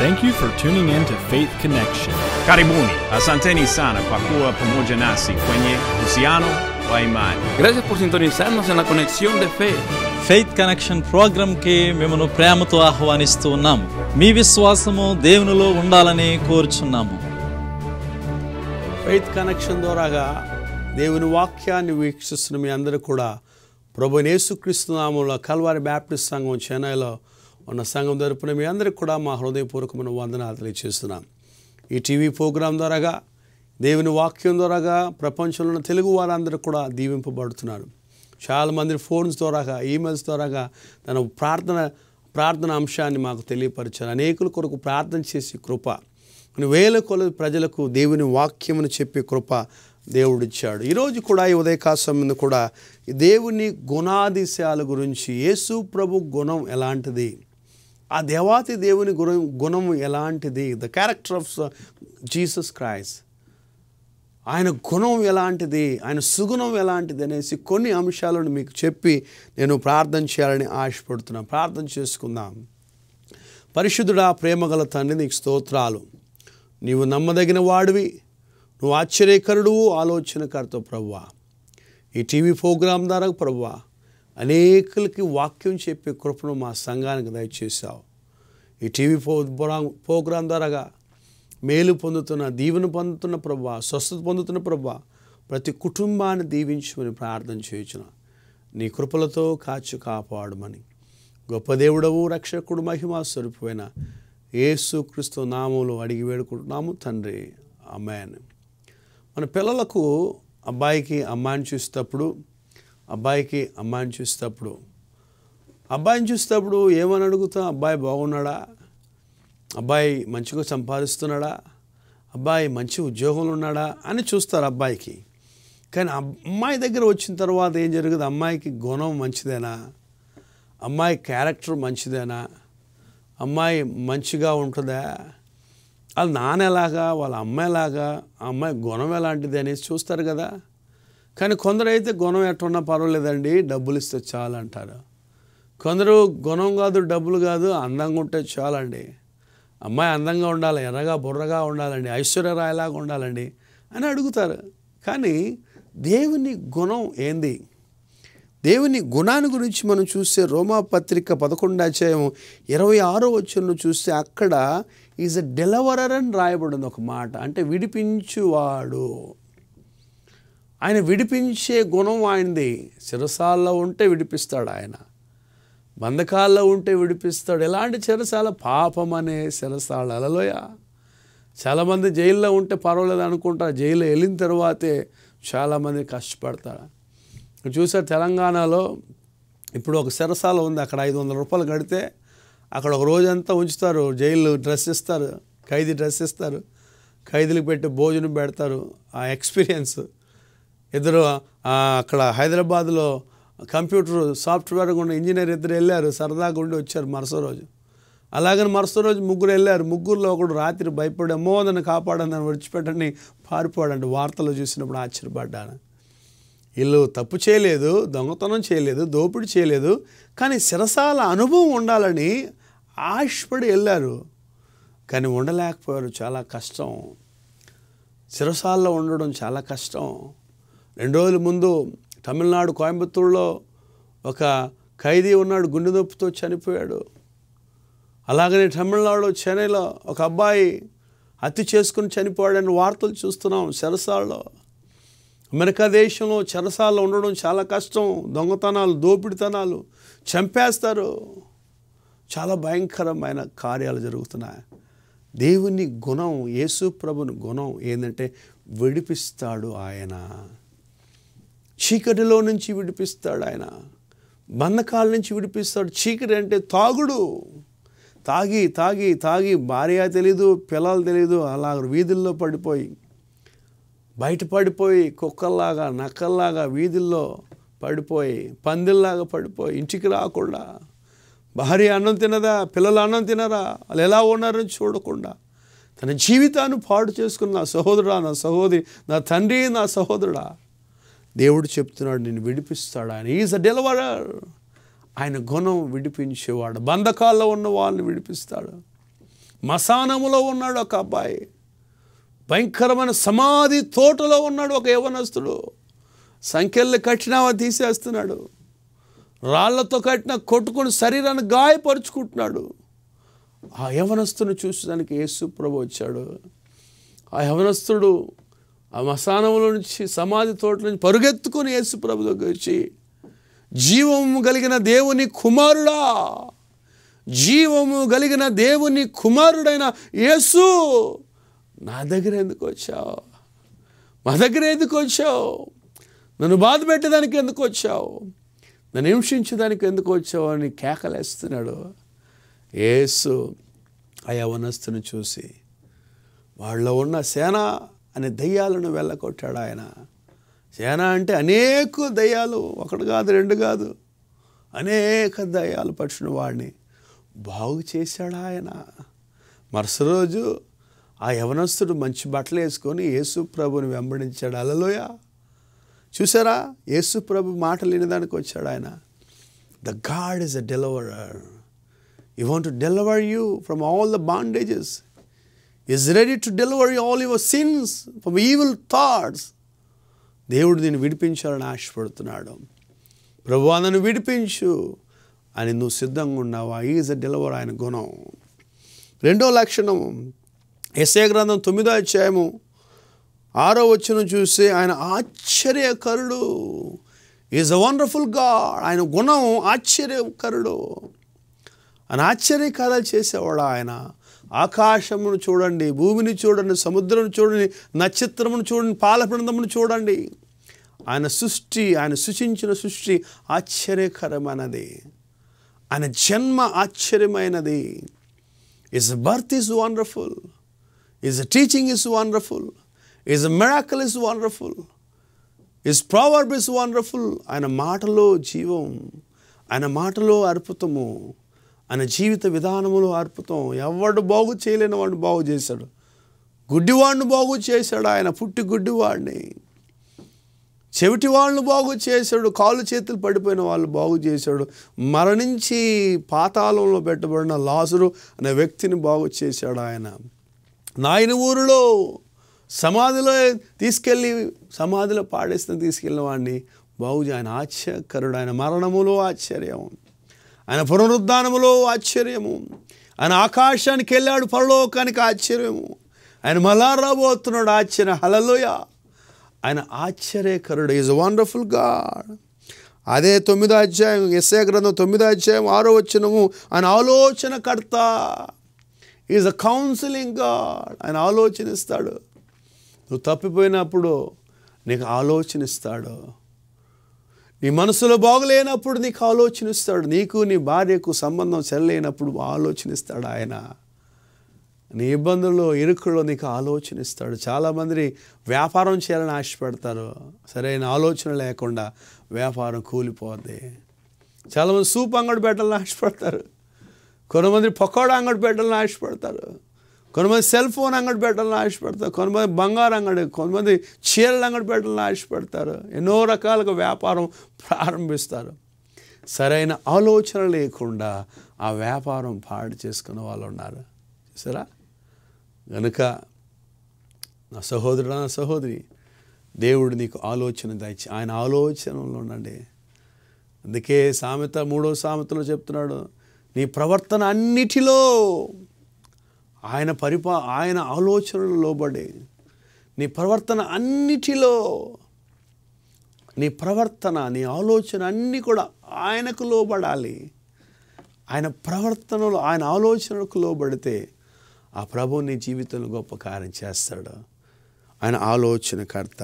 Thank you for tuning in to Faith Connection. Karibuni, asanteni sana kwa kuwa pamoja nasi kwenye uhusiano wa imani. Gracias por sintonizarnos en la conexión de fe. Faith connection ప్రోగ్రామ్కి మిమ్మల్ని ప్రేమతో ఆహ్వానిస్తూ ఉన్నాము. మీ విశ్వాసము దేవునిలో ఉండాలని కోరుచున్నాము. Faith connection ద్వారాగా దేవుని వాక్యాన్ని వీక్షిస్తున్న మీ అందరూ కూడా ప్రభువైన యేసుక్రీస్తు నామములో కల్వారి బ్యాప్టిస్ట్ సంఘం చెన్నైలో ఉన్న సంఘం తరపున మీ అందరికీ కూడా మా హృదయపూర్వకమైన వందనాలు తెలియజేస్తున్నాం. ఈ టీవీ ప్రోగ్రాం ద్వారాగా దేవుని వాక్యం ద్వారాగా ప్రపంచంలో ఉన్న తెలుగు వారందరూ కూడా దీవింపబడుతున్నారు. చాలామంది ఫోన్స్ ద్వారాగా ఈమెయిల్స్ ద్వారాగా తన ప్రార్థన అంశాన్ని మాకు తెలియపరిచారు. అనేకుల కొరకు ప్రార్థన చేసి కృప, వేల కొలది ప్రజలకు దేవుని వాక్యమును చెప్పే కృప దేవుడిచ్చాడు. ఈరోజు కూడా ఈ ఉదయకాలం కూడా దేవుని గుణాదిశయాల గురించి, యేసు ప్రభు గుణం ఎలాంటిది, ఆ దేవాతి దేవుని గుణం ఎలాంటిది, the character of Jesus Christ, ఆయన గుణం ఎలాంటిది, ఆయన సుగుణం ఎలాంటిది అనేసి కొన్ని అంశాలను మీకు చెప్పి నేను ప్రార్థన చేయాలని ఆశపడుతున్నాను. ప్రార్థన చేసుకుందాం. పరిశుద్ధుడా, ప్రేమగల తండ్రి, నీకు స్తోత్రాలు. నీవు నమ్మదగిన వాడివి, నువ్వు ఆశ్చర్యకరుడు, ఆలోచనకర్త ప్రభువా. ఈ టీవీ ప్రోగ్రాం ద్వారా ప్రభువా అనేకులకి వాక్యం చెప్పే కృపను మా సంఘానికి దయచేసావు. ఈ టీవీ ప్రోగ్రాం ద్వారాగా మేలు పొందుతున్న, దీవెన పొందుతున్న ప్రభువా, స్వస్థత పొందుతున్న ప్రభువా, ప్రతి కుటుంబాన్ని దీవించమని ప్రార్థన చేయుచున్నా. నీ కృపలతో కాచి కాపాడమని గొప్ప దేవుడవు, రక్షకుడు, మహిమా స్వరూపమైన యేసుక్రీస్తు నామములో అడిగి వేడుకుంటున్నాము తండ్రి, ఆమేన్. మన పిల్లలకు అబ్బాయికి అమ్మాయిని చూసేటప్పుడు ఏమని అడుగుతాం? అబ్బాయి బాగున్నాడా, అబ్బాయి మంచిగా సంపాదిస్తున్నాడా, అబ్బాయి మంచి ఉద్యోగంలో ఉన్నాడా అని చూస్తారు అబ్బాయికి. కానీ అమ్మాయి దగ్గర వచ్చిన తర్వాత ఏం జరుగుతుంది? అమ్మాయికి గుణం మంచిదేనా, అమ్మాయి క్యారెక్టర్ మంచిదేనా, అమ్మాయి మంచిగా ఉంటుందా, వాళ్ళ నాన్న ఎలాగా, వాళ్ళ అమ్మ ఎలాగా, ఆ అమ్మాయి గుణం ఎలాంటిది అనేసి చూస్తారు కదా. కానీ కొందరైతే గుణం ఎట్టున్నా పర్వాలేదండి, డబ్బులు ఇస్తే చాలు అంటారు. కొందరు గుణం కాదు, డబ్బులు కాదు, అందంగా ఉంటే చాలండి, అమ్మాయి అందంగా ఉండాలి, ఎర్రగా బుర్రగా ఉండాలండి, ఐశ్వర్యరాయలాగా ఉండాలండి అని అడుగుతారు. కానీ దేవుని గుణం ఏంది? దేవుని గుణాన్ని గురించి మనం చూస్తే రోమాపత్రిక 11:26 చూస్తే అక్కడ ఈజ్ ఎ డెలివరర్ అని రాయబడింది ఒక మాట. అంటే విడిపించువాడు. ఆయన విడిపించే గుణం ఆయనది. చెరసాల్లో ఉంటే విడిపిస్తాడు ఆయన, బంధకాల్లో ఉంటే విడిపిస్తాడు. ఎలాంటి చెరసాల? పాపం అనే చెరసాల. హల్లెలూయా. చాలామంది జైల్లో ఉంటే పర్వాలేదు అనుకుంటారు, జైల్లో వెళ్ళిన తర్వాతే చాలామంది కష్టపడతారు. చూసారు తెలంగాణలో ఇప్పుడు ఒక చెరసాల ఉంది, అక్కడ 500 రూపాయలు కడితే అక్కడ ఒక రోజంతా ఉంచుతారు. జైలు డ్రెస్ ఇస్తారు, ఖైదీ డ్రెస్ ఇస్తారు, ఖైదీలకు పెట్టి భోజనం పెడతారు. ఆ ఎక్స్పీరియన్స్ ఇద్దరు అక్కడ హైదరాబాద్లో కంప్యూటర్ సాఫ్ట్వేర్ ఉన్న ఇంజనీర్ ఇద్దరు వెళ్ళారు, సరదాగా ఉండి వచ్చారు మరుసటి రోజు. అలాగని మరుసటి రోజు ముగ్గురు వెళ్ళారు. ముగ్గురులో ఒకడు రాత్రి భయపడి అమ్మో నన్ను కాపాడని, నన్ను విడిచిపెట్టని పారిపోయాడంటే వార్తలు చూసినప్పుడు ఆశ్చర్యపడ్డాను. వీళ్ళు తప్పు చేయలేదు, దొంగతనం చేయలేదు, దోపిడీ చేయలేదు, కానీ చెరసాల అనుభవం ఉండాలని ఆశపడి వెళ్ళారు. కానీ ఉండలేకపోయారు. చాలా కష్టం, చెరసాల్లో ఉండడం చాలా కష్టం. 2 రోజుల ముందు తమిళనాడు కోయంబత్తూరులో ఒక ఖైదీ ఉన్నాడు, గుండె నొప్పితో చనిపోయాడు. అలాగనే తమిళనాడు చెన్నైలో ఒక అబ్బాయి హత్య చేసుకుని చనిపోయాడని వార్తలు చూస్తున్నాం. చెరసాల్లో, అమెరికా దేశంలో చెరసాల్లో ఉండడం చాలా కష్టం. దొంగతనాలు, దోపిడితనాలు, చంపేస్తారు. చాలా భయంకరమైన కార్యాలు జరుగుతున్నాయి. దేవుని గుణం, యేసు ప్రభుని గుణం ఏంటంటే విడిపిస్తాడు ఆయన. చీకటిలో నుంచి విడిపిస్తాడు ఆయన, బంధకాల నుంచి విడిపిస్తాడు. చీకటి అంటే తాగుడు, తాగి తాగి తాగి భార్య తెలీదు, పిల్లలు తెలీదు, అలా వీధుల్లో పడిపోయి, బయటపడిపోయి, కుక్కల్లాగా నక్కల్లాగా వీధుల్లో పడిపోయి, పందిల్లాగా పడిపోయి, ఇంటికి రాకుండా, భార్య అన్నం తినదా, పిల్లలు అన్నం తినరా, వాళ్ళు ఎలా ఉన్నారని చూడకుండా తన జీవితాన్ని పాడు చేసుకున్న నా సహోదరుడా, నా సహోదరి, నా తండ్రి, నా సహోదరుడా, దేవుడు చెప్తున్నాడు నిన్ను విడిపిస్తాడు ఆయన. Is a deliverer. ఆయన గుణం విడిపించేవాడు. బంధకాల్లో ఉన్న వాళ్ళని విడిపిస్తాడు, మశానములో ఉన్నాడు ఒక అబ్బాయి, భయంకరమైన సమాధి తోటలో ఉన్నాడు ఒక యవనస్తుడు. సంఖ్యలు కట్టినా తీసేస్తున్నాడు, రాళ్లతో కట్టిన కొట్టుకొని శరీరాన్ని గాయపరుచుకుంటున్నాడు. ఆ యవనస్తుని చూసేదానికి యేసు ప్రభు వచ్చాడు. ఆ యవనస్తుడు ఆ మశానంలో నుంచి, సమాధి తోట నుంచి పరుగెత్తుకొని యేసు ప్రభు దగ్గర వచ్చి, జీవము కలిగిన దేవుని కుమారుడా, జీవము కలిగిన దేవుని కుమారుడైన యేసు, నా దగ్గర ఎందుకు వచ్చావు? మా దగ్గర ఎందుకు వచ్చావు? నన్ను బాధ పెట్టేదానికి ఎందుకు వచ్చావు? నన్ను హింసించేదానికి ఎందుకు వచ్చావు అని కేకలేస్తున్నాడు. యేసు ఆ యవనస్తుని చూసి వాళ్ళలో ఉన్న సేన అనే దయ్యాలను వెళ్ళగొట్టాడు ఆయన. సేన అంటే అనేక దయ్యాలు, ఒకటి కాదు రెండు కాదు, అనేక దయ్యాలు పట్టిన వాడిని బాగు చేశాడు ఆయన. మరుసటి రోజు ఆ యవనస్తుడు మంచి బట్టలు వేసుకొని యేసు ప్రభుని వెంబడించాడు. హల్లెలూయా. చూసారా, యేసు ప్రభు మాటలు వినడానికి వచ్చాడు ఆయన. The God is a deliverer. You want to deliver you from all the bondages. Is ready to deliver you all your sins from evil thoughts. దేవుడు దీన్ని విడిపించాలని ఆశపడుతున్నాడు. ప్రభువా నన్ను విడిపించు అని నువ్వు సిద్ధంగా ఉన్నావా? ఈజ్ అ డెలివర్ ఆయన గుణం. రెండో లక్షణం, యెషయా గ్రంథం 9వ అధ్యాయము 6వ వచనం చూస్తే ఆయన ఆశ్చర్యకరుడు. Is a wonderful God. ఆయన గుణం ఆశ్చర్యకరుడు. ఆయన ఆశ్చర్యకార్యాలు చేసేవాడు ఆయన. ఆకాశమును చూడండి, భూమిని చూడండి, సముద్రం చూడండి, నక్షత్రమును చూడండి, పాలపిండమును చూడండి. ఆయన సృష్టి, ఆయన సృష్టించిన సృష్టి ఆశ్చర్యకరమైనది. ఆయన జన్మ ఆశ్చర్యమైనది. His birth is wonderful. His teaching is wonderful. His miracle is wonderful. His proverb is wonderful. ఆయన మాటలో జీవం, ఆయన మాటలో అద్భుతము, ఆయన జీవిత విధానములో అద్భుతం. ఎవడు బాగు చేయలేని వాడిని బాగు చేశాడు. గుడ్డివాడిని బాగు చేశాడు ఆయన, పుట్టి గుడ్డివాడిని. చెవిటి వాళ్ళను బాగు చేశాడు. కాళ్ళు చేతులు పడిపోయిన వాళ్ళు బాగు చేశాడు. మరణించి పాతాళంలో పెట్టబడిన లాజరు అనే వ్యక్తిని బాగు చేశాడు ఆయన. నాయన ఊరిలో సమాధిలో సమాధిలో పాడేసిన తీసుకెళ్ళిన వాడిని బాగు. ఆయన ఆశ్చర్యకరుడు. ఆయన మరణములో ఆశ్చర్యం, ఆయన పునరుద్ధానములో ఆశ్చర్యము. ఆయన ఆకాశానికి వెళ్ళాడు, పరలోకానికి ఆశ్చర్యము. ఆయన మళ్ళా రాబోతున్నాడు, ఆశ్చర్యం. హల్లెలూయా. ఆయన ఆశ్చర్యకరుడు. Is a wonderful God. అదే 9వ అధ్యాయం, యెషయా గ్రంథం 9వ అధ్యాయం 6వ వచనము, ఆయన ఆలోచనకర్త. Is a counselling God. ఆయన ఆలోచనిస్తాడు. నువ్వు తప్పిపోయినప్పుడు నీకు ఆలోచనిస్తాడు. నీ మనసులో బాగులేనప్పుడు నీకు ఆలోచనిస్తాడు. నీకు నీ భార్యకు సంబంధం సరిలేనప్పుడు ఆలోచనిస్తాడు ఆయన. నీ ఇబ్బందుల్లో, ఇరుకుల్లో నీకు ఆలోచనిస్తాడు. చాలామంది వ్యాపారం చేయాలని ఆశపడతారు, సరైన ఆలోచన లేకుండా వ్యాపారం కూలిపోద్ది. చాలామంది సూప్ అంగడి పెట్టాలని ఆశపడతారు, కొంతమంది పకోడా అంగడి పెట్టాలని ఆశపడతారు, కొంతమంది సెల్ ఫోన్ అంగడి పెట్టాలని ఆశపడతారు, కొంతమంది బంగారు అంగడి, కొంతమంది చీరల అంగడి పెట్టాలని ఆశపడతారు. ఎన్నో రకాలుగా వ్యాపారం ప్రారంభిస్తారు. సరైన ఆలోచన లేకుండా ఆ వ్యాపారం పాడు చేసుకున్న వాళ్ళు ఉన్నారు. చూసారా? కనుక నా సహోదరుడు, నా సహోదరి, దేవుడు నీకు ఆలోచన దయచి ఆయన ఆలోచనలో ఉండండి. అందుకే సామెత 3వ సామెతలో చెప్తున్నాడు, నీ ప్రవర్తన అన్నిటిలో ఆయన ఆలోచనలు లోబడి, నీ ప్రవర్తన అన్నిటిలో, నీ ప్రవర్తన, నీ ఆలోచన అన్నీ కూడా ఆయనకు లోబడాలి. ఆయన ప్రవర్తనలో, ఆయన ఆలోచనకు లోబడితే ఆ ప్రభువు నీ జీవితంలో గొప్ప కార్యం చేస్తాడు. ఆయన ఆలోచనకర్త,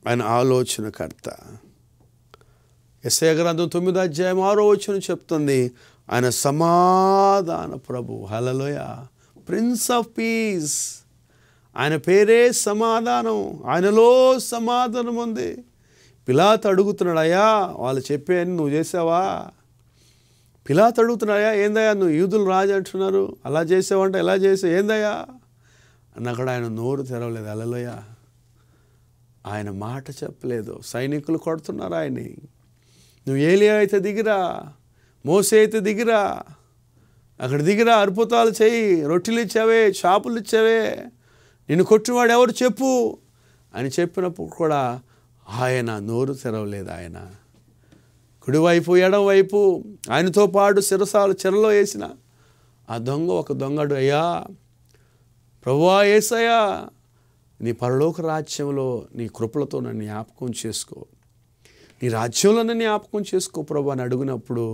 ఆయన ఆలోచనకర్త. యెషయా గ్రంథం 9వ అధ్యాయం 6వ వచనం చెప్తుంది, ఆయన సమాధాన ప్రభు. హల్లెలూయా. Prince of peace. ఆయన పేరే సమాధానం. ఆయనలో సమాధానం ఉంది. పిలాతు అడుగుతున్నాడు, అయ్యా వాళ్ళు చెప్పేయని నువ్వు చేసావా? పిలాతు అడుగుతున్నాయా, ఏందయ్యా నువ్వు యూదులు రాజు అంటున్నారు, అలా చేసావంటే ఎలా చేసావు, ఏందయ్యా అన్నక్కడ ఆయన నోరు తెరవలేదు. హల్లెలూయా. ఆయన మాట చెప్పలేదు. సైనికులు కొడుతున్నారు ఆయన్ని. నువ్వు ఏలియా అయితే దిగిరా, మోసే అయితే దిగిరా, అక్కడ దిగిరా, అద్భుతాలు చేయి, రొట్టెలు ఇచ్చావే, చేపలు ఇచ్చావే, నిన్ను కొట్టినవాడు ఎవరు చెప్పు అని చెప్పినప్పుడు కూడా ఆయన నోరు తెరవలేదు. ఆయన కుడివైపు ఎడమవైపు ఆయనతో పాటు శిరసాలు చెరలో వేసిన ఆ దొంగ ఒక దొంగడు, అయ్యా ప్రభువా యేసయ్యా, నీ పరలోక రాజ్యంలో నీ కృపలతో నన్ను జ్ఞాపకం చేసుకో, నీ రాజ్యంలో నన్ను జ్ఞాపకం చేసుకో ప్రభు అని అడిగినప్పుడు,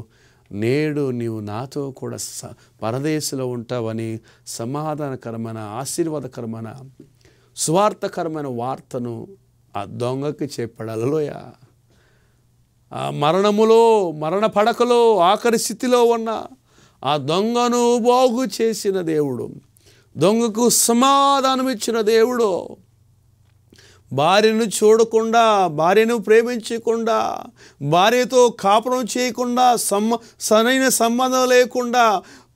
నేడు నీవు నాతో కూడా పరదేశంలో ఉంటావని సమాధానకరమైన, ఆశీర్వాదకరమైన, సువార్తకరమైన వార్తను ఆ దొంగకి చెప్పాడు. హల్లెలూయా. ఆ మరణములో, మరణ పడకలో, ఆఖరి స్థితిలో ఉన్న ఆ దొంగను బాగు చేసిన దేవుడు, దొంగకు సమాధానం ఇచ్చిన దేవుడు, భార్యను చూడకుండా, భార్యను ప్రేమించకుండా, భార్యతో కాపురం చేయకుండా, సరైన సంబంధం లేకుండా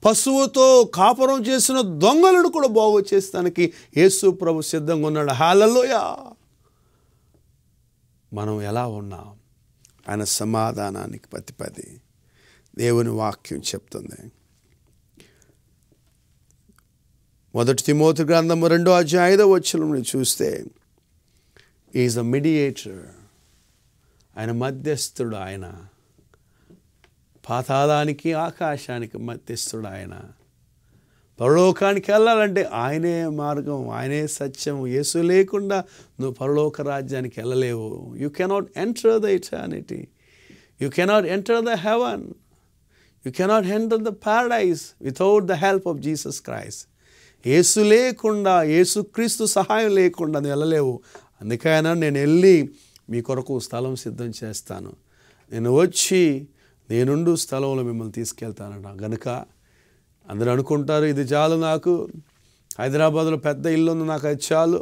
పశువుతో కాపురం చేసిన దొంగలను కూడా బాగు చేస్తానికి యేసు ప్రభు సిద్ధంగా ఉన్నాడు. హల్లెలూయా. మనం ఎలా ఉన్నాం? ఆయన సమాధానానికి ప్రతిపది దేవుని వాక్యం చెప్తుంది. 1 తిమోతి గ్రంథము 2:5 చూస్తే, ఈజ్ అ మీడియేటర్, ఆయన మధ్యస్థుడు, ఆయన పాతాళానికి ఆకాశానికి మధ్యస్థుడు. ఆయన పరలోకానికి వెళ్ళాలంటే ఆయనే మార్గం, ఆయనే సత్యం. యేసు లేకుండా నువ్వు పరలోక రాజ్యానికి వెళ్ళలేవు. You cannot enter the eternity, you cannot enter the heaven, you cannot enter the paradise without the help of Jesus Christ. Yesu లేకుండా, యేసుక్రీస్తు సహాయం లేకుండా నువ్వు వెళ్ళలేవు. అందుకైనా నేను వెళ్ళి మీ కొరకు స్థలం సిద్ధం చేస్తాను, నేను వచ్చి నేనుండు స్థలంలో మిమ్మల్ని తీసుకెళ్తానట. గనుక అందరూ అనుకుంటారు, ఇది చాలు నాకు, హైదరాబాద్లో పెద్ద ఇల్లు ఉంది నాకు అది చాలు,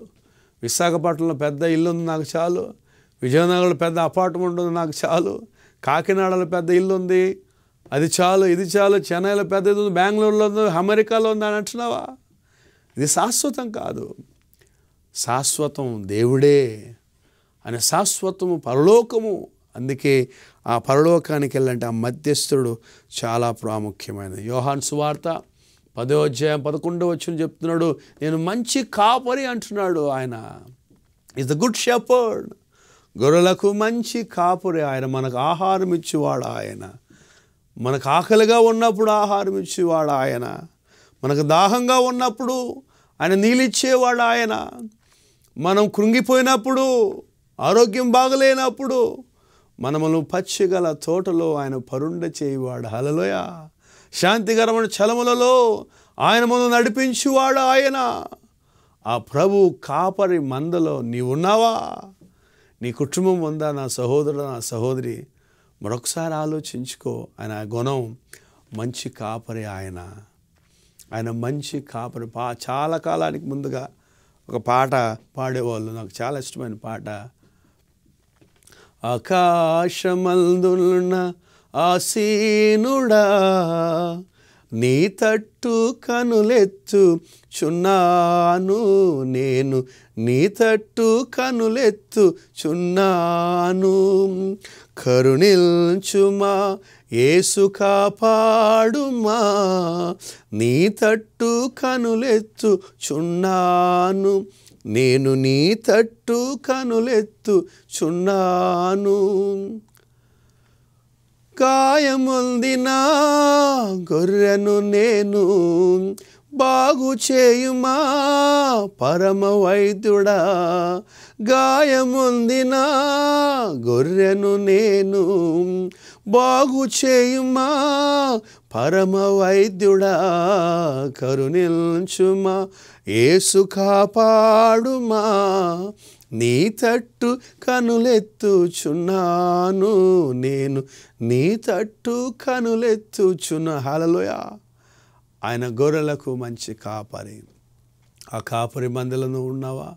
విశాఖపట్నంలో పెద్ద ఇల్లు ఉంది నాకు చాలు, విజయనగరంలో పెద్ద అపార్ట్మెంట్ ఉంది నాకు చాలు, కాకినాడలో పెద్ద ఇల్లు ఉంది అది చాలు, ఇది చాలు, చెన్నైలో పెద్ద ఇది ఉంది, బెంగళూరులో ఉంది, అమెరికాలో ఉంది అని అంటున్నావా? ఇది శాశ్వతం కాదు. శాశ్వతం దేవుడే, ఆయన శాశ్వతము పరలోకము. అందుకే ఆ పరలోకానికి వెళ్ళాలంటే ఆ మధ్యస్థుడు చాలా ప్రాముఖ్యమైనది. యోహాను సువార్త 10:11 చెప్తున్నాడు, నేను మంచి కాపరి అంటున్నాడు. ఆయన ఈజ్ ద గుడ్ షెపర్డ్. గొర్రెలకు మంచి కాపరి ఆయన. మనకు ఆహారం ఇచ్చేవాడు ఆయన, మనకు ఆకలిగా ఉన్నప్పుడు ఆహారం ఇచ్చేవాడు ఆయన, మనకు దాహంగా ఉన్నప్పుడు ఆయన నీళ్ళిచ్చేవాడు ఆయన, మనం కృంగిపోయినప్పుడు, ఆరోగ్యం బాగలేనప్పుడు మనమును పచ్చిగల తోటలో ఆయన పరుండ చేయవాడు. హల్లెలూయా. శాంతికరమైన చలములలో ఆయన మనం నడిపించువాడు ఆయన. ఆ ప్రభు కాపరి మందలో నీవున్నావా? నీ కుటుంబం ఉందా? నా సహోదరుడు, నా సహోదరి, మరొకసారి ఆలోచించుకో. ఆయన గుణం మంచి కాపరి. ఆయన మంచి కాపరి. చాలా కాలానికి ముందుగా ఒక పాట పాడేవాళ్ళు, నాకు చాలా ఇష్టమైన పాట. ఆకాశమందున్న ఆసీనుడా, నీ తట్టు కనులెత్తు చున్నాను నేను, నీ తట్టు కనులెత్తు చున్నాను. కరుణించుమా యేసు కాపాడుమా, నీ తట్టు కనులెత్తు చున్నాను నేను, నీ తట్టు కనులెత్తు చున్నాను. గాయముందిన గొర్రెను నేను, బాగు చేయుమా పరమ వైద్యుడా. గాయముందిన గొర్రెను నేను, బాగు చేయుమా పరమ వైద్యుడా. కరుణించుమా యేసు కాపాడుమా, నీ తట్టు కనులెత్తుచున్నాను నేను, నీ తట్టు కనులెత్తుచున్నా. హల్లెలూయా. ఆయన గొర్రెలకు మంచి కాపరి. ఆ కాపరి మందలను ఉన్నావా?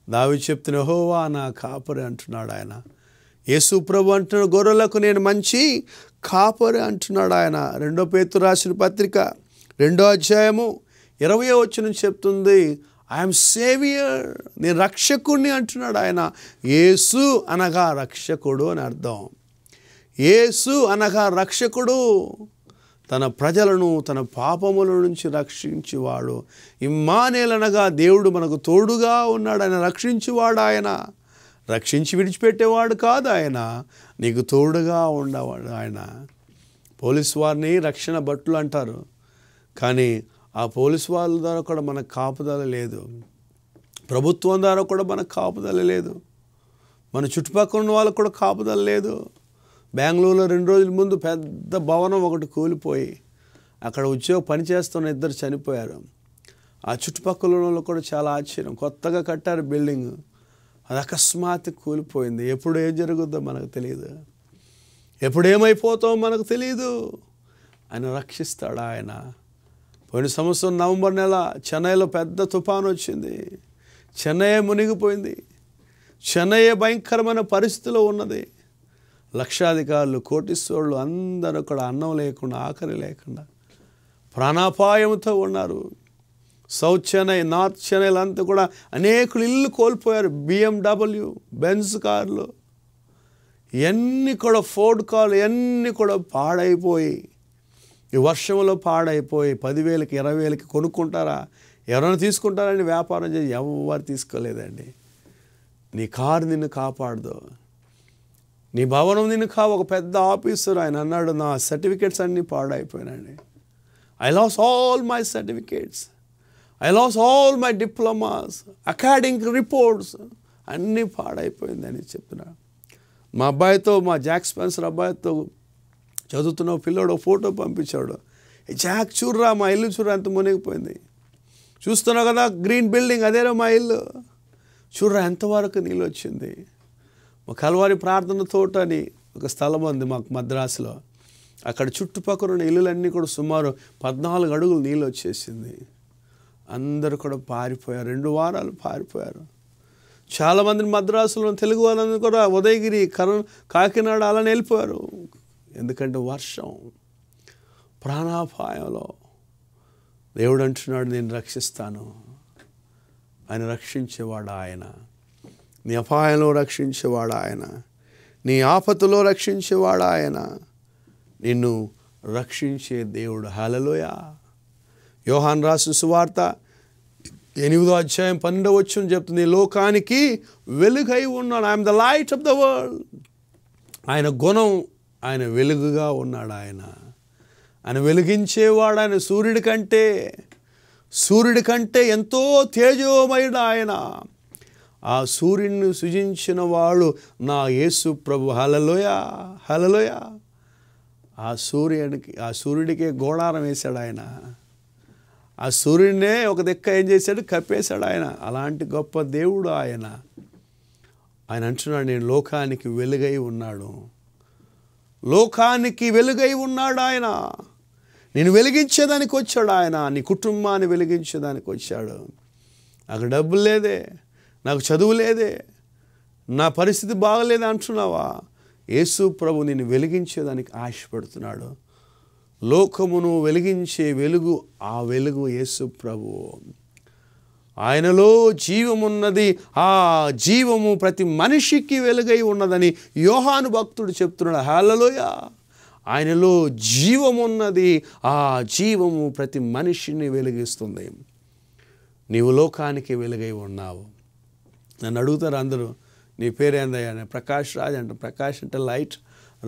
దావీదు చెప్తున్న యెహోవా నా కాపరి అంటున్నాడు ఆయన. యేసు ప్రభు అంటున్నాడు, గొర్రెలకు నేను మంచి కాపరి అంటున్నాడు ఆయన. 2 పేతురు రాసిన పత్రిక 2:20 చెప్తుంది, ఐఎమ్ సేవియర్, నేను రక్షకుడిని అంటున్నాడు ఆయన. యేసు అనగా రక్షకుడు అని అర్థం. యేసు అనగా రక్షకుడు. తన ప్రజలను తన పాపముల నుంచి రక్షించువాడు. ఇమ్మానేలనగా దేవుడు మనకు తోడుగా ఉన్నాడు. ఆయన రక్షించువాడు. ఆయన రక్షించి విడిచిపెట్టేవాడు కాదు. ఆయన నీకు తోడుగా ఉండేవాడు. ఆయన పోలీసు వారిని రక్షణ భటులు అంటారు, కానీ ఆ పోలీసు వాళ్ళ ద్వారా కూడా మనకు కాపుదల లేదు. ప్రభుత్వం ద్వారా కూడా మనకు కాపుదల లేదు. మన చుట్టుపక్కల ఉన్న వాళ్ళకు కూడా కాపుదల లేదు. బెంగళూరులో 2 రోజుల ముందు పెద్ద భవనం ఒకటి కూలిపోయి అక్కడ పని చేస్తున్న 2 చనిపోయారు. ఆ చుట్టుపక్కల వాళ్ళు కూడా చాలా ఆశ్చర్యం. కొత్తగా కట్టారు బిల్డింగ్, అది అకస్మాత్తు కూలిపోయింది. ఎప్పుడు ఏం జరుగుద్దో మనకు తెలియదు, ఎప్పుడు ఏమైపోతామో మనకు తెలియదు. ఆయన రక్షిస్తాడు. ఆయన పోయిన సంవత్సరం నవంబర్ నెల చెన్నైలో పెద్ద తుఫాను వచ్చింది. చెన్నై మునిగిపోయింది. చెన్నై భయంకరమైన పరిస్థితిలో ఉన్నది. లక్షాధికారులు, కోటీశ్వరులు అందరూ కూడా అన్నం లేకుండా, ఆకలి లేకుండా ప్రాణాపాయంతో ఉన్నారు. సౌత్ చెన్నై, నార్త్ చెన్నైలో అంతా కూడా అనేకులు ఇల్లు కోల్పోయారు. BMW, బెంజ్ కార్లు, ఇవన్నీ కూడా ఫోర్డ్ కార్లు ఇవన్నీ కూడా పాడైపోయి, ఈ వర్షంలో పాడైపోయి 10,000కి 20,000కి కొనుక్కుంటారా? ఎవరైనా తీసుకుంటారని వ్యాపారం చేసి ఎవరు తీసుకోలేదండి. నీ కారు నిన్ను కాపాడదు, నీ భవనం నిన్ను ఒక పెద్ద ఆఫీసర్ ఆయన అన్నాడు, నా సర్టిఫికేట్స్ అన్నీ పాడైపోయినాయండి. I lost all my certificates, I lost all my diplomas, academic reports అన్నీ పాడైపోయిందని చెప్తున్నాడు. మా అబ్బాయితో, మా జాక్ స్పెన్సర్ అబ్బాయితో చదువుతున్న పిల్లోడు ఫోటో పంపించాడు. జాక్ చూడరా మా ఇల్లు చూడరా ఎంత మునిగిపోయింది, చూస్తున్నావు కదా గ్రీన్ బిల్డింగ్ అదేరా మా ఇల్లు, చూడరా ఎంతవరకు నీళ్ళు వచ్చింది. మా కల్వారి ప్రార్థన తోట అని ఒక స్థలం ఉంది మాకు మద్రాసులో. అక్కడ చుట్టుపక్కల ఉన్న ఇల్లులన్నీ కూడా సుమారు 14 అడుగులు నీళ్ళు వచ్చేసింది. అందరూ కూడా పారిపోయారు. 2 వారాలు పారిపోయారు. చాలామంది మద్రాసులో తెలుగు వాళ్ళందరూ కూడా ఉదయగిరి, కాకినాడ అలానే వెళ్ళిపోయారు. ఎందుకంటే వర్షం, ప్రాణాపాయంలో. దేవుడు అంటున్నాడు, నేను రక్షిస్తాను. ఆయన రక్షించేవాడు. ఆయన నీ అపాయంలో రక్షించేవాడు. ఆయన నీ ఆపదలో రక్షించేవాడు. ఆయన నిన్ను రక్షించే దేవుడు. హల్లెలూయా. యోహాను రాసిన సువార్త 8వ అధ్యాయం 12వ వచనం చెప్తుంది, లోకానికి వెలుగై ఉన్నాడు. I'm the light of the world. ఆయన గుణం, ఆయన వెలుగుగా ఉన్నాడు. ఆయన వెలిగించేవాడు. ఆయన సూర్యుడి కంటే ఎంతో తేజోమయుడు. ఆయన ఆ సూర్యుడిని సృజించిన వాడు నా యేసు ప్రభు. హల్లెలూయా, హల్లెలూయా. ఆ సూర్యుడికే గోడారం వేశాడు ఆయన. ఆ సూర్యుడినే ఒక దిక్క ఏం చేశాడు, కప్పేశాడు ఆయన. అలాంటి గొప్ప దేవుడు ఆయన. ఆయన అంటున్నాడు, నేను లోకానికి వెలుగై ఉన్నాడు. లోకానికి వెలుగై ఉన్నాడు ఆయన. నేను వెలిగించేదానికి వచ్చాడు ఆయన. నీ కుటుంబాన్ని వెలిగించేదానికి వచ్చాడు. నాకు డబ్బులు లేదే, నాకు చదువు లేదే, నా పరిస్థితి బాగలేదే అంటున్నావా? యేసు ప్రభు నిన్ను వెలిగించేదానికి ఆశపడుతున్నాడు. లోకమును వెలిగించే వెలుగు, ఆ వెలుగు యేసు ప్రభు. ఆయనలో జీవమున్నది, ఆ జీవము ప్రతి మనిషికి వెలుగై ఉన్నదని యోహాను భక్తుడు చెప్తున్నాడు. హల్లెలూయా. ఆయనలో జీవమున్నది, ఆ జీవము ప్రతి మనిషిని వెలిగిస్తుంది. నీవు లోకానికి వెలుగై ఉన్నావు. నన్ను అడుగుతారు అందరూ, నీ పేరేందయ్యా? ప్రకాష్ రాజ్ అంట. ప్రకాష్ అంటే లైట్,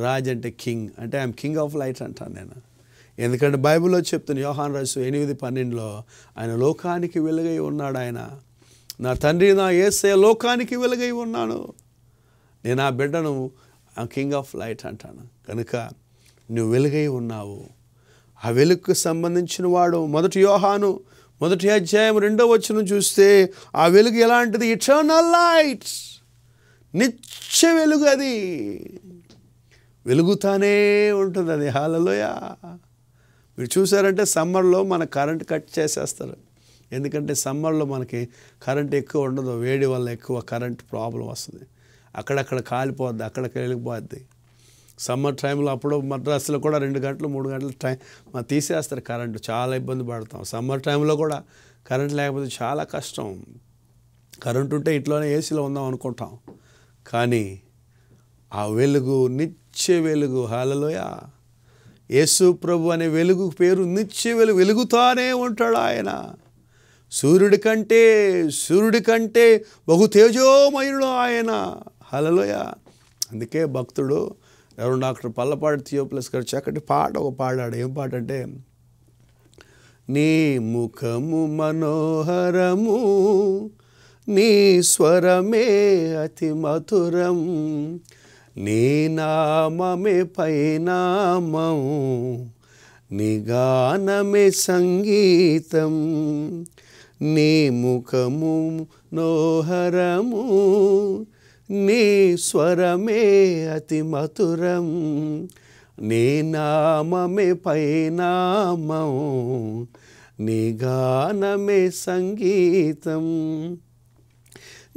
రాజ్ అంటే కింగ్. అంటే ఐఎమ్ కింగ్ ఆఫ్ లైట్ అంటాను నేను. ఎందుకంటే బైబిల్లో చెప్తాను, యోహాను రాసు 8:12 ఆయన లోకానికి వెలుగై ఉన్నాడు. ఆయన నా తండ్రి, నా యేసయ్య లోకానికి వెలుగై ఉన్నాను. నేను ఆ బిడ్డను కింగ్ ఆఫ్ లైట్ అంటాను. కనుక నువ్వు వెలుగై ఉన్నావు. ఆ వెలుగుకు సంబంధించిన వాడు. 1 యోహాను 1వ అధ్యాయం 2వ వచనం చూస్తే ఆ వెలుగు ఎలాంటిది? ఇటర్నల్ లైట్, నిత్య వెలుగు. అది వెలుగుతానే ఉంటుంది. అది హల్లెలూయా. మీరు చూసారంటే సమ్మర్లో మన కరెంట్ కట్ చేసేస్తారు. ఎందుకంటే సమ్మర్లో మనకి కరెంట్ ఎక్కువ ఉండదు, వేడి వల్ల ఎక్కువ కరెంట్ ప్రాబ్లం వస్తుంది. అక్కడక్కడ కాలిపోద్ది, అక్కడికి వెళ్ళిపోద్ది. సమ్మర్ టైంలో అప్పుడు మద్రాసులో కూడా 2 గంటలు 3 గంటలు టైం తీసేస్తారు కరెంటు. చాలా ఇబ్బంది పడతాం. సమ్మర్ టైంలో కూడా కరెంట్ లేకపోతే చాలా కష్టం. కరెంట్ ఉంటే ఇంట్లోనే ఏసీలో ఉందాం అనుకుంటాం. కానీ ఆ వెలుగు నిత్య వెలుగు. హల్లెలూయా. యేసు ప్రభు అనే వెలుగు పేరు నిత్య వెలుగుతానే ఉంటాడు ఆయన. సూర్యుడి కంటే బహు తేజోమయుడు ఆయన. హల్లెలూయా. అందుకే భక్తుడు ఎవరు డాక్టర్ పల్లపాటి థియోఫిలస్ గారు చక్కటి పాట పాడాడు. ఏం పాట అంటే, నీ ముఖము మనోహరము, నీ స్వరమే అతి మధురం, నీ నామమే పైనామం, నీ గానమే సంగీతం. నీ ముఖము మనోహరము, నీ స్వరమే అతి మధురం, నీ నామమే పైనామం, నీ గానమే సంగీతం.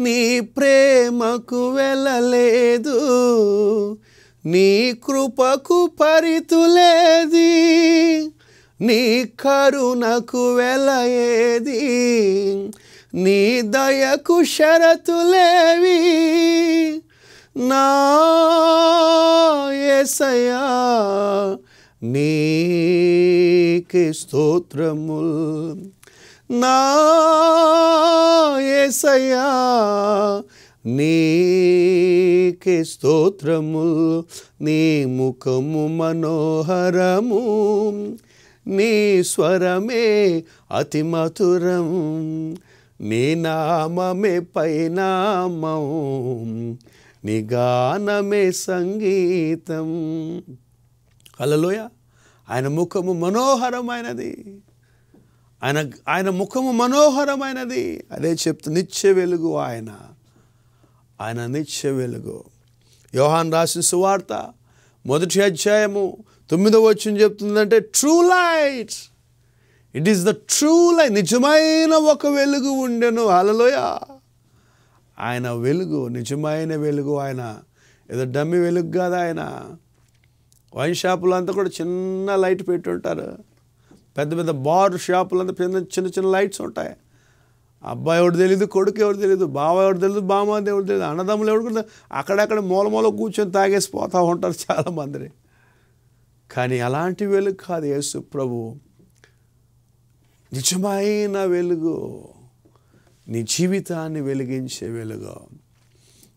నీ ప్రేమకు వెళ్ళలేదు, నీ కృపకు పరితులేది, నీ కరుణకు వెలయేది, నీ దయకు షరతులేవి. నా యేసయ్యా నీకే స్తోత్రముల్, నా యేసయ్యా నీకే స్తోత్రముల్. నీ ముఖము మనోహరము, నీ స్వరమే అతి మధురం, నీ నామమే పైనామం, నీ గానమే సంగీతం. హల్లెలూయా. ఆయన ముఖము మనోహరమైనది, ఆయన ముఖము మనోహరమైనది. అదే చెప్తూ నిత్య వెలుగు ఆయన నిత్య వెలుగు. యోహాను రాసిన సువార్త 1వ అధ్యాయము 9వ వచనం చెప్తుందంటే, true light, it is the true light. నిజమైన ఒక వెలుగు ఉండెను. హల్లెలూయా. ఆయన వెలుగు, నిజమైన వెలుగు. ఆయన ఏదో డమ్మి వెలుగు కాదు. ఆయన వైన్ షాపులు అంతా కూడా చిన్న లైట్ పెట్టుంటారు. పెద్ద పెద్ద బార్ షాపులంతా చిన్న చిన్న లైట్స్ ఉంటాయి. అబ్బాయి ఎవరు తెలియదు, కొడుకు ఎవరు తెలియదు, బావ ఎవరు తెలియదు, బామ్మ ఎవరు తెలియదు, అన్నదమ్ములు ఎవరు కూడా అక్కడక్కడ మూల కూర్చొని తాగేసి పోతూ ఉంటారు చాలామంది. కానీ అలాంటి వెలుగు కాదు యేసు ప్రభు. నిజమైన వెలుగు, నీ జీవితాన్ని వెలిగించే వెలుగు.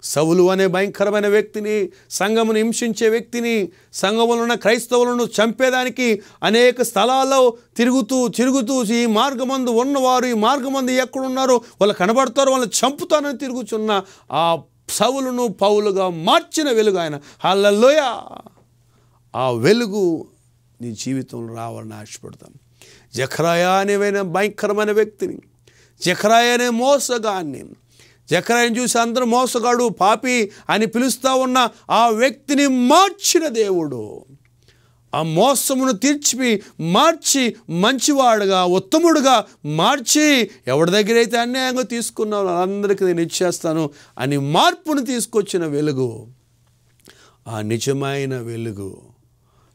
సౌలు అనే భయంకరమైన వ్యక్తిని, సంఘమును హింసించే వ్యక్తిని, సంఘములో ఉన్న క్రైస్తవులను చంపేదానికి అనేక స్థలాల్లో తిరుగుతూ ఈ మార్గమందు ఉన్నవారు, ఈ మార్గమందు ఎక్కడున్నారో వాళ్ళు కనబడతారు, వాళ్ళని చంపుతానని తిరుగుతున్న ఆ సౌలును పౌలుగా మార్చిన వెలుగు ఆయన. హల్లెలూయా. ఆ వెలుగు నీ జీవితంలో రావాలని ఆశపడతాను. జకర్యా అనే భయంకరమైన వ్యక్తిని, జకర్యా అనే మోసగాన్ని, జకర్యాను చూసి అందరూ మోసగాడు, పాపి అని పిలుస్తూ ఉన్న ఆ వ్యక్తిని మార్చిన దేవుడు, ఆ మోసమును మార్చి మంచివాడుగా, ఉత్తముడుగా మార్చి, ఎవరి దగ్గర అయితే అన్యాయంగా తీసుకున్నావు అందరికీ నేను ఇచ్చేస్తాను అని మార్పును తీసుకొచ్చిన వెలుగు, ఆ నిజమైన వెలుగు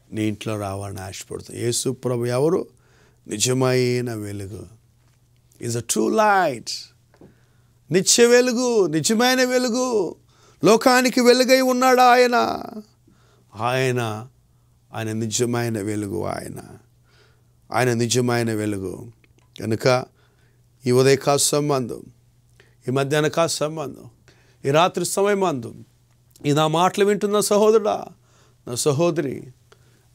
నీ ఇంట్లో రావాలని ఆశపడుతుంది. యేసు ప్రభు ఎవరు? నిజమైన వెలుగు. Is a true light. నిత్య వెలుగు, నిజమైన వెలుగు, లోకానికి వెలుగై ఉన్నాడు ఆయన. నిజమైన వెలుగు. ఆయన నిజమైన వెలుగు. కనుక ఈ ఉదయకాల సంబంధం, ఈ మధ్యాహ్న కాల సంబంధం, ఈ రాత్రి సమయమందు ఈ నా మాటలు వింటున్న సహోదరుడా, నా సహోదరి,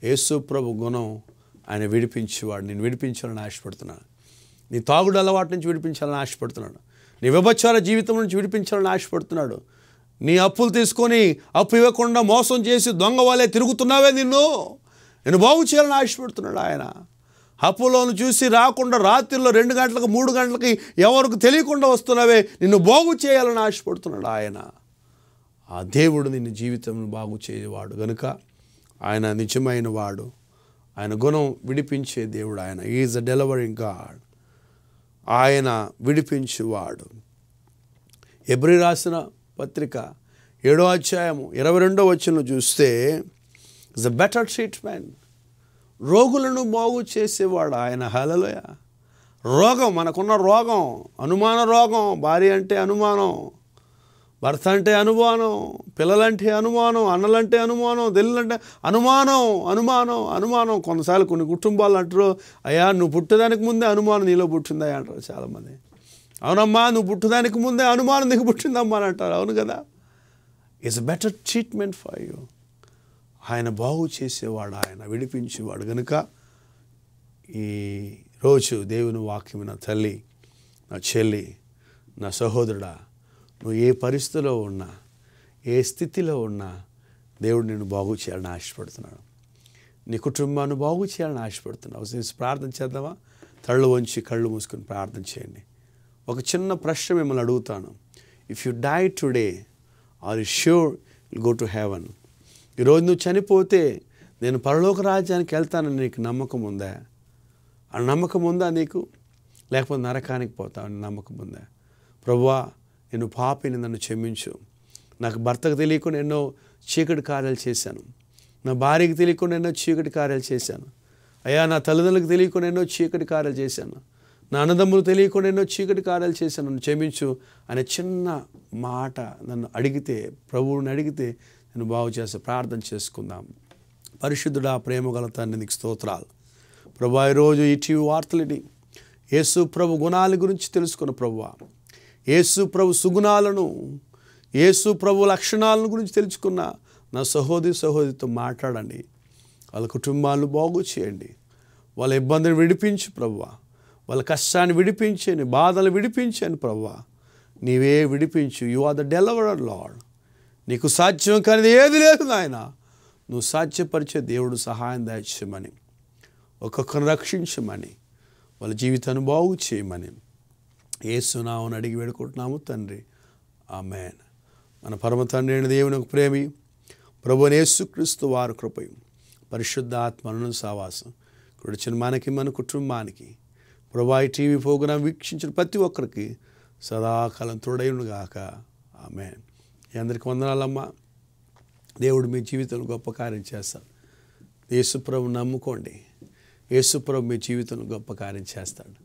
యేసు ప్రభు గుణం ఆయన విడిపించేవాడు. నేను విడిపించాలని ఆశపడుతున్నాను. నీ తాగుడు అలవాటు నుంచి విడిపించాలని ఆశపడుతున్నాడు. నీ వ్యభిచార జీవితం నుంచి విడిపించాలని ఆశపడుతున్నాడు. నీ అప్పులు తీసుకొని అప్పు ఇవ్వకుండా మోసం చేసి దొంగ వాళ్ళే తిరుగుతున్నావే, నేను బాగు చేయాలని ఆశపడుతున్నాడు ఆయన. అప్పులను చూసి రాకుండా రాత్రిలో 2 గంటలకు 3 గంటలకి ఎవరికి తెలియకుండా వస్తున్నావే, నిన్ను బాగు చేయాలని ఆశపడుతున్నాడు ఆయన. ఆ దేవుడు నిన్ను జీవితం బాగు చేయవాడు కనుక ఆయన నిజమైన వాడు. ఆయన గుణం విడిపించే దేవుడు. ఆయన ఈజ్ అ డెలివరింగ్ గాడ్. ఆయన విడిపించువాడు. హెబ్రీ రాసిన పత్రిక 7వ అధ్యాయము 22వ వచనంలో చూస్తే, ఇస్ అ బెటర్ ట్రీట్మెంట్. రోగులను బాగు చేసేవాడు ఆయన. హల్లెలూయా. రోగం, మనకున్న రోగం, అనుమాన రోగం, భార్య అంటే అనుమానం, భర్త అంటే అనుమానం, పిల్లలంటే అనుమానం, అన్నలంటే అనుమానం, తెల్లంటే అనుమానం. కొన్నిసార్లు కొన్ని కుటుంబాలు అంటారు, అయ్యా నువ్వు పుట్టడానికి ముందే అనుమానం నీలో పుట్టిందా అంటారు చాలామంది. అవునమ్మా, నువ్వు పుట్టడానికి ముందే అనుమానం నీకు పుట్టిందమ్మా అని అంటారు. అవును కదా. It's a better treatment for you. ఆయన బాగు చేసేవాడు, ఆయన విడిపించేవాడు. కనుక ఈ రోజు దేవుని వాక్యం, నా తల్లి, నా చెల్లి, నా సహోదరుడా, నువ్వు ఏ పరిస్థితిలో ఉన్నా, ఏ స్థితిలో ఉన్నా దేవుడు నిన్ను బాగు చేయాలని ఆశపడుతున్నాడు. నీ కుటుంబాన్ని బాగు చేయాలని ఆశపడుతున్నావు. ప్రార్థన చేద్దామా? తళ్ళు వంచి కళ్ళు మూసుకొని ప్రార్థన చేయండి. ఒక చిన్న ప్రశ్న మిమ్మల్ని అడుగుతాను. If you die today, are you sure will go to heaven? ఈరోజు నువ్వు చనిపోతే నేను పరలోక రాజ్యానికి వెళ్తానని నీకు నమ్మకం ఉందా? ఆ నమ్మకం ఉందా నీకు? లేకపోతే నరకానికి పోతావని నమ్మకం ఉందా? ప్రభువా, నేను పాపిని, నన్ను క్షమించు. నాకు భర్తకు తెలియకుండా ఎన్నో చీకటి కార్యాలు చేశాను. నా భార్యకి తెలియకుండా ఎన్నో చీకటి కార్యాలు చేశాను. అయ్యా, నా తల్లిదండ్రులకు తెలియకుండా ఎన్నో చీకటి కార్యాలు చేశాను. నా అన్నదమ్ములు తెలియకుండా ఎన్నో చీకటి కార్యాలు చేశాను, నన్ను క్షమించు అనే చిన్న మాట నన్ను అడిగితే, ప్రభువుని అడిగితే నేను బాగు చేస్తే ప్రార్థన చేసుకుందాం. పరిశుద్ధుడా, ప్రేమగల తండ్రి, నీకు స్తోత్రాలు. ప్రభు, ఈరోజు ఈ టీవీ వార్తలని యేసు ప్రభు గుణాల గురించి తెలుసుకున్న ప్రభువా, యేసు ప్రభు సుగుణాలను, యేసు ప్రభు లక్షణాలను గురించి తెలుసుకున్న నా సహోదరితో మాట్లాడండి. వాళ్ళ కుటుంబాలను బాగు చేయండి. వాళ్ళ ఇబ్బందిని విడిపించి ప్రభువా, వాళ్ళ కష్టాన్ని విడిపించండి, బాధలు విడిపించండి ప్రభువా. నీవే విడిపించు. You are the deliverer Lord. నీకు సాధ్యం కానిది ఏది లేదు నాయన. నువ్వు సాధ్యపరిచే దేవుడు. సహాయం దయచేయమని, ఒక్కొక్కరిని రక్షించమని, వాళ్ళ జీవితాన్ని బాగు చేయమని యేసు నామమున అడిగి వేడుకుంటున్నాము తండ్రి. ఆమేన్. మన పరమ తండ్రి అయిన దేవుని యొక్క ప్రేమి, ప్రభువైన యేసుక్రీస్తు వారి కృపయు, పరిశుద్ధ ఆత్మను సావాసం కూర్చుని మనకి, మన కుటుంబానికి, ప్రభువా, ఈ టీవీ ప్రోగ్రాం వీక్షించిన ప్రతి ఒక్కరికి సదాకాలం తోడైను గాక. ఆమేన్. అందరికీ వందనాలమ్మా. దేవుడు మీ జీవితంలో గొప్ప కార్యం చేస్తాడు. యేసుప్రభు నమ్ముకోండి. యేసుప్రభు మీ జీవితంలో గొప్ప కార్యం చేస్తాడు.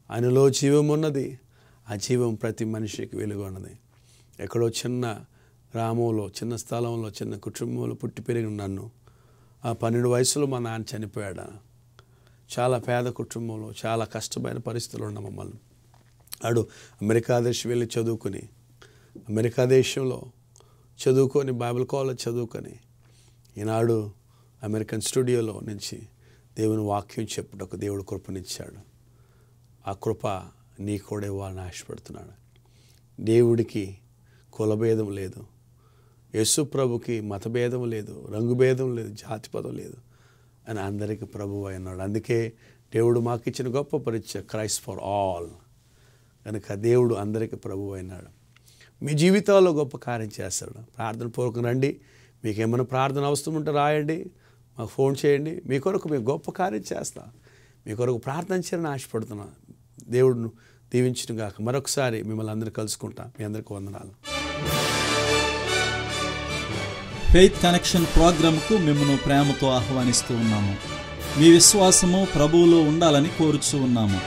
ఆయనలో జీవం ఉన్నది. ఆ జీవం ప్రతి మనిషికి వెలుగు ఉన్నది. ఎక్కడో చిన్న గ్రామంలో, చిన్న స్థలంలో, చిన్న కుటుంబంలో పుట్టి పెరిగిన నన్ను, ఆ 12 వయసులో మా నాన్న చనిపోయాడు. చాలా పేద కుటుంబంలో, చాలా కష్టమైన పరిస్థితులు ఉన్న మమ్మల్ని ఆడు అమెరికా దేశం వెళ్ళి చదువుకుని, అమెరికా దేశంలో చదువుకొని, బైబిల్ కాలేజ్ చదువుకొని, ఈనాడు అమెరికన్ స్టూడియోలో నుంచి దేవుని వాక్యం చెప్పుటకు దేవుడు కృపనిచ్చాడు. ఆ కృప నీ కూడా ఇవ్వాలని ఆశపడుతున్నాడు. దేవుడికి కులభేదం లేదు, యేసు ప్రభుకి మతభేదం లేదు, రంగుభేదం లేదు, జాతిపదం లేదు అని అందరికీ ప్రభువు అయినాడు. అందుకే దేవుడు మాకు ఇచ్చిన గొప్ప పరిచయం క్రైస్ట్ ఫర్ ఆల్. కనుక దేవుడు అందరికీ ప్రభువు అయినాడు. మీ జీవితాల్లో గొప్ప కార్యం చేస్తాడు. ప్రార్థన పూర్వకం రండి. మీకు ఏమైనా ప్రార్థన అవసరం ఉంటే రాయండి, మాకు ఫోన్ చేయండి. మీ కొరకు మేము గొప్ప కార్యం చేస్తా. మీ కొరకు ప్రార్థన చేయాలని ఆశపడుతున్నా. దేవుడును దీవించిన గాక. మరొకసారి మిమ్మల్ని అందరూ కలుసుకుంటా. మీ అందరికీ వందనాలు. ఫెయిత్ కనెక్షన్ ప్రోగ్రాంకు మిమ్మల్ని ప్రేమతో ఆహ్వానిస్తూ ఉన్నాము. మీ విశ్వాసము ప్రభువులో ఉండాలని కోరుచూ ఉన్నాము.